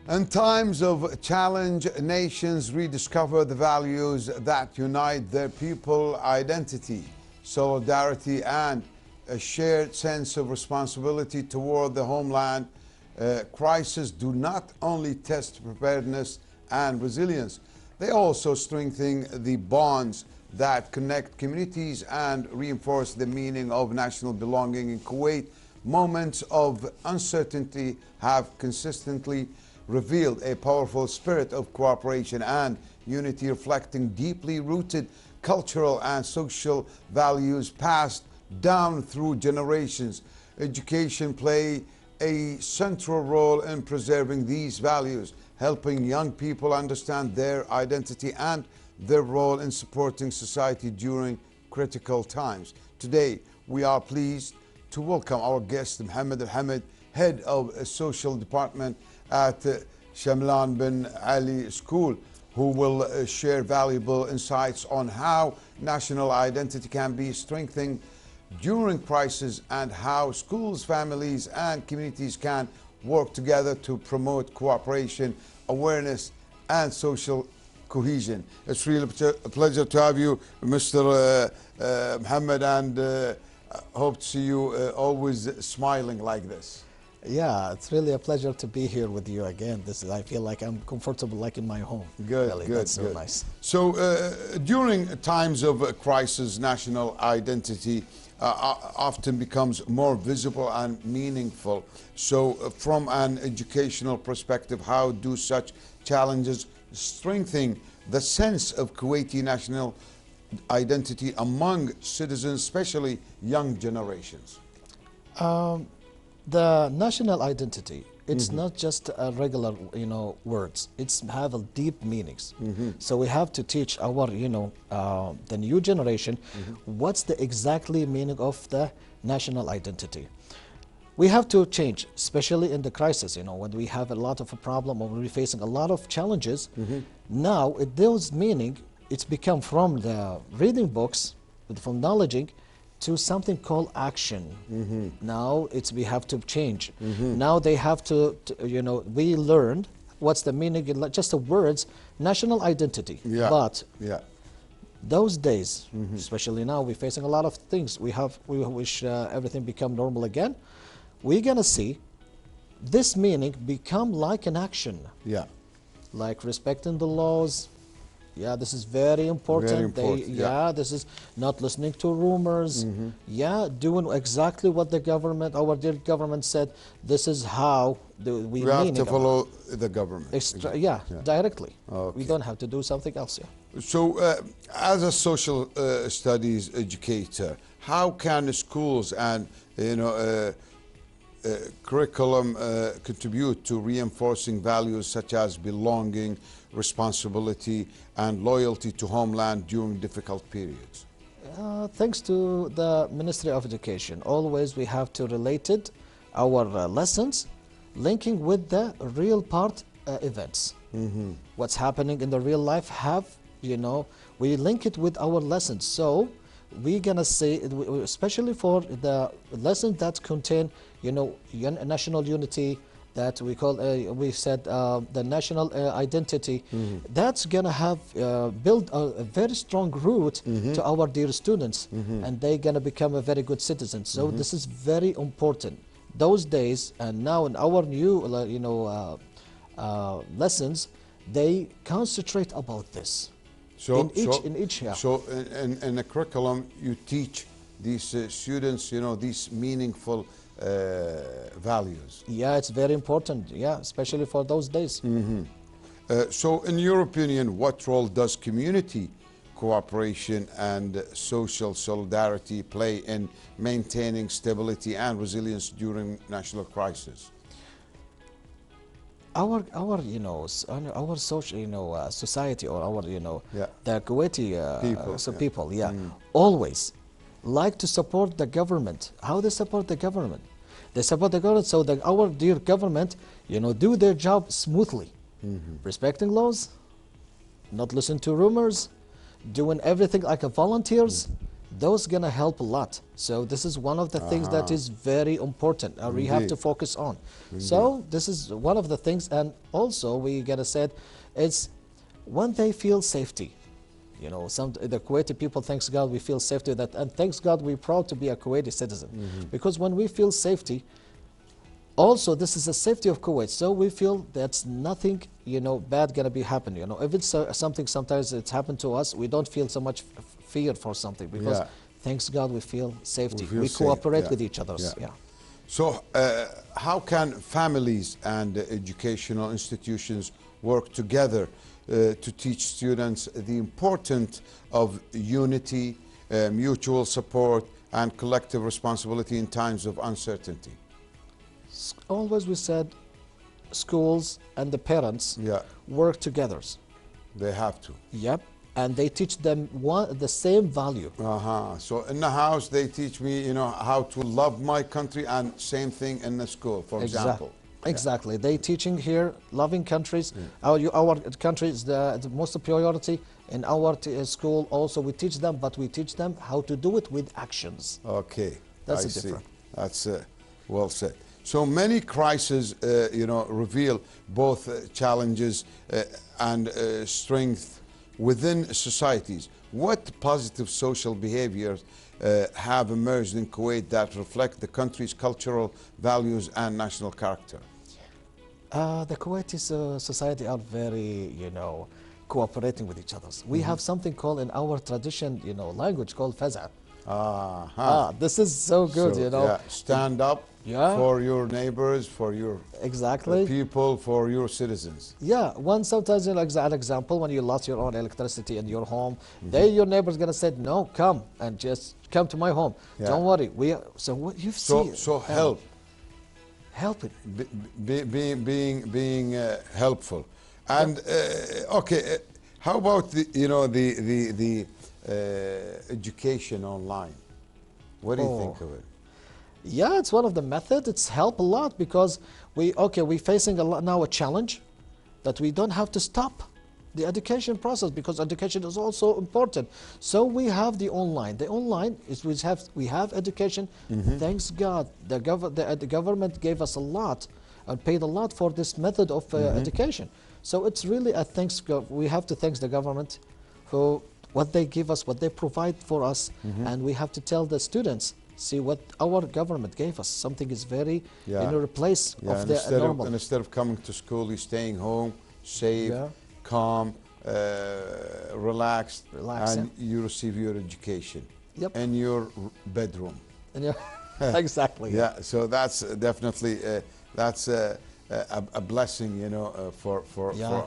In times of challenge, nations rediscover the values that unite their people: identity, solidarity, and a shared sense of responsibility toward the homeland. Crises do not only test preparedness and resilience, they also strengthen the bonds that connect communities and reinforce the meaning of national belonging. In Kuwait, moments of uncertainty have consistently revealed a powerful spirit of cooperation and unity, reflecting deeply rooted cultural and social values passed down through generations. Education plays a central role in preserving these values, helping young people understand their identity and their role in supporting society during critical times. Today, we are pleased to welcome our guest, Mohammad Alhamad, Head of Social Department at Shamlan bin Ali School, who will share valuable insights on how national identity can be strengthened during crisis and how schools, families, and communities can work together to promote cooperation, awareness, and social cohesion. It's really a pleasure to have you, Mr. Mohammed, and hope to see you always smiling like this. Yeah, it's really a pleasure to be here with you again. I feel like I'm comfortable like in my home. Good, really. good, That's so good. nice. So during times of crisis, national identity often becomes more visible and meaningful. So from an educational perspective, how do such challenges strengthen the sense of Kuwaiti national identity among citizens, especially young generations? The national identity, it's not just a regular, words. It's have a deep meanings. So we have to teach our, the new generation, what's the exactly meaning of the national identity. We have to change, especially in the crisis, when we have a lot of a problem or we're facing a lot of challenges. Now, those meaning, it's become from the reading books, from knowledge, to something called action. Now we have to change. Now they have to, we learned what's the meaning, just the words, national identity. But those days, especially now, we're facing a lot of things. We wish everything become normal again. We're gonna see this meaning become like an action. Like respecting the laws. This is very important. This is not listening to rumors. Doing exactly what the government, our dear government said. This is how we have to follow the government. Directly. Okay. We don't have to do something else. So, as a social studies educator, how can schools and curriculum contribute to reinforcing values such as belonging, responsibility, and loyalty to homeland during difficult periods? Thanks to the Ministry of Education, always we have to relate it, our lessons, linking with the real part events. What's happening in the real life we link it with our lessons. So we're gonna say, especially for the lessons that contain, national unity, that we call, we said the national identity, that's gonna have build a very strong root to our dear students, and they're gonna become a very good citizen. So this is very important. Those days, and now in our new, lessons, they concentrate about this. So in the curriculum, you teach these students, these meaningful values. It's very important, especially for those days. So in your opinion, what role does community cooperation and social solidarity play in maintaining stability and resilience during national crisis? Our social, society, or our, the Kuwaiti people, always like to support the government. How they support the government? They support the government so that our dear government, do their job smoothly, respecting laws, not listen to rumors, doing everything like a volunteers, those gonna help a lot. So this is one of the things that is very important, we have to focus on. So this is one of the things, and also we gotta say it's when they feel safety. You know, the Kuwaiti people, thanks God, we feel safety that, and thanks God we're proud to be a Kuwaiti citizen. Because when we feel safety, also this is the safety of Kuwait, so we feel that's nothing, you know, bad gonna be happening. You know, if it's something sometimes it's happened to us, we don't feel so much fear for something, because thanks God we feel safety. We cooperate with each other. So how can families and educational institutions work together to teach students the importance of unity, mutual support, and collective responsibility in times of uncertainty? Always we said schools and the parents work together. They have to. Yep. And they teach them the same value. So in the house they teach me, you know, how to love my country, and same thing in the school, for example. Exactly. They teaching here loving countries. Our country is the most priority. In our school also we teach them, but we teach them how to do it with actions. Okay. That's different. That's well said. So many crises, you know, reveal both challenges and strength within societies. What positive social behaviors have emerged in Kuwait that reflect the country's cultural values and national character? The Kuwaiti society are very, you know, cooperating with each other. We have something called in our tradition, you know, language called faza. This is so good, you know. Stand up for your neighbors, for your people, for your citizens. One sometimes, an example, when you lost your own electricity in your home, your neighbor's gonna say, no, come and just come to my home. Don't worry. So what you've seen. So help. Help it. Being helpful. And okay, how about the education online? What do you think of it? Yeah, it's one of the methods. It's helped a lot, because we're facing now a challenge that we don't have to stop the education process, because education is also important. So we have the online. The online is we have education. Thanks God, the government gave us a lot and paid a lot for this method of education. So it's really a thanks. We have to thank the government for what they give us, what they provide for us, and we have to tell the students, see what our government gave us. Something is very in a place of the normal. And instead of coming to school, you're staying home, safe, calm, relaxed, and you receive your education in your bedroom. Exactly. So that's definitely that's a blessing, you know, for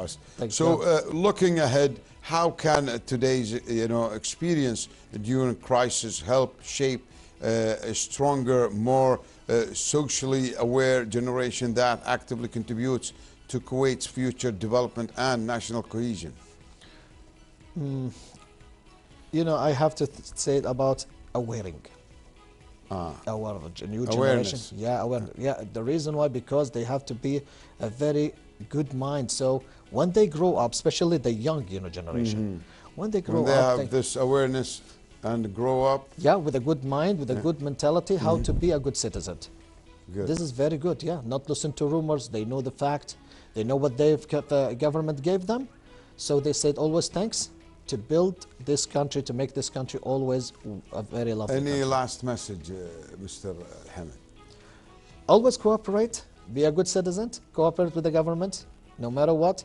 us. So looking ahead, how can today's experience during crisis help shape a stronger, more socially aware generation that actively contributes to Kuwait's future development and national cohesion? You know, I have to say it about awareing. Our new generation. The reason why, because they have to be a very good mind. So when they grow up, especially the young generation, when they grow up, they have this awareness and grow up. With a good mind, with a good mentality, how to be a good citizen. This is very good. Not listen to rumors. They know the fact. They know what the government gave them. So they said always thanks to build this country, to make this country always a very lovely country. Any last message, Mr. Alhamad? Always cooperate, be a good citizen, cooperate with the government, no matter what.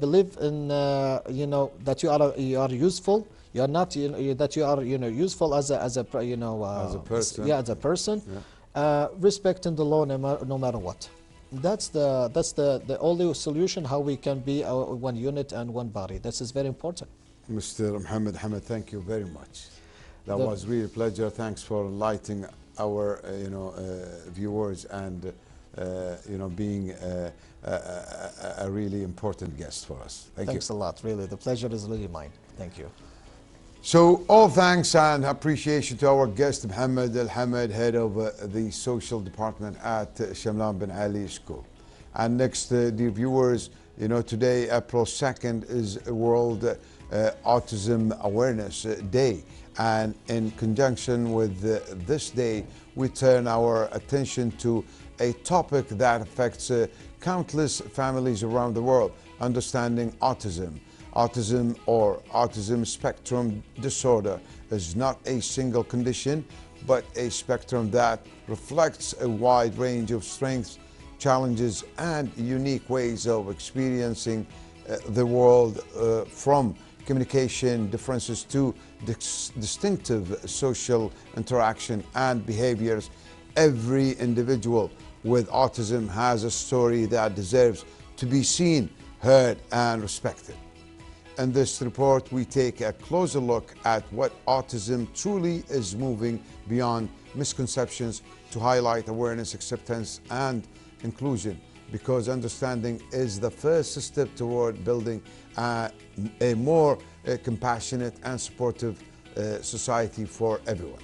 Believe in, that you are useful. You are not, that you are, useful as a person. As a person. Respecting the law no matter what. That's the only solution how we can be one unit and one body. This is very important. Mr. Mohammad Alhamad, thank you very much. That was really a pleasure. Thanks for enlightening our viewers and being a really important guest for us. Thanks a lot. Really, the pleasure is really mine. Thank you. So all thanks and appreciation to our guest Mohammad Alhamad, head of the social department at Shamlan bin Ali School. And next, dear viewers, today, April 2nd, is World Autism Awareness Day. And in conjunction with this day, we turn our attention to a topic that affects countless families around the world, understanding autism. Autism or autism spectrum disorder is not a single condition, but a spectrum that reflects a wide range of strengths, challenges, and unique ways of experiencing the world, from communication differences to distinctive social interaction and behaviors. Every individual with autism has a story that deserves to be seen, heard, and respected. In this report, we take a closer look at what autism truly is, moving beyond misconceptions to highlight awareness, acceptance, and inclusion, because understanding is the first step toward building a more compassionate and supportive society for everyone.